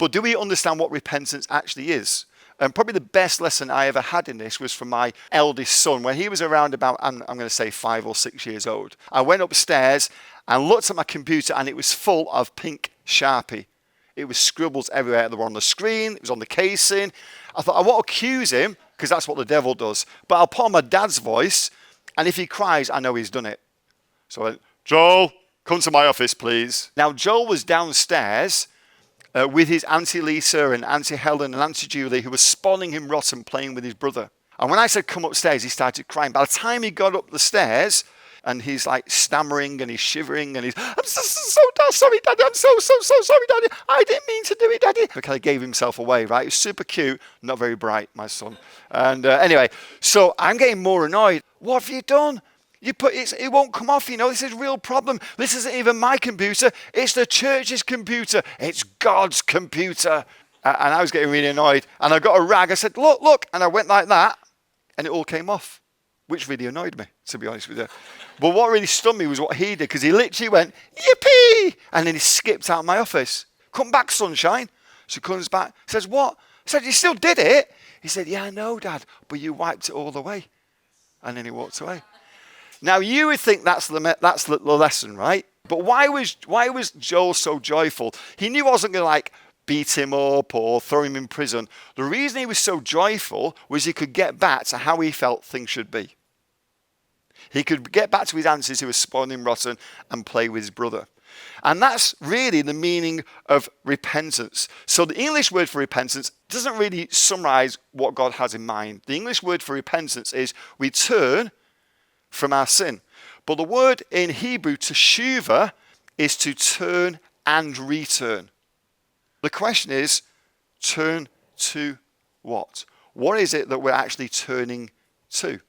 But do we understand what repentance actually is? And probably the best lesson I ever had in this was from my eldest son. When he was around about, I'm going to say 5 or 6 years old, I went upstairs and looked at my computer and it was full of pink Sharpie. It was scribbles everywhere. They were on the screen. It was on the casing. I thought, I won't accuse him because that's what the devil does. But I'll put on my dad's voice, and if he cries, I know he's done it. So I went, Joel, come to my office, please. Now, Joel was downstairs with his Auntie Lisa and Auntie Helen and Auntie Julie, who was spawning him rotten playing with his brother. And when I said come upstairs, he started crying. By the time he got up the stairs, and he's like stammering and he's shivering and he's, I'm so sorry, Daddy. I'm so sorry, Daddy. I didn't mean to do it, Daddy. He kind of gave himself away, right? He was super cute, not very bright, my son. And anyway, so I'm getting more annoyed. What have you done? It won't come off, this is a real problem. This isn't even my computer. It's the church's computer. It's God's computer. And I was getting really annoyed. And I got a rag. I said, look. And I went like that. And it all came off, which really annoyed me, to be honest with you. But what really stunned me was what he did, because he literally went, yippee! And then he skipped out of my office. Come back, sunshine. So he comes back, says, what? I said, you still did it? He said, yeah, I know, Dad, but you wiped it all away. And then he walked away. Now, you would think that's the lesson, right? But why was Joel so joyful? He knew I wasn't going to beat him up or throw him in prison. The reason he was so joyful was he could get back to how he felt things should be. He could get back to his aunties who were spoiling him rotten and play with his brother. And that's really the meaning of repentance. So the English word for repentance doesn't really summarize what God has in mind. The English word for repentance is we turn from our sin. But the word in Hebrew, teshuva, is to turn and return. The question is, turn to what? What is it that we're actually turning to?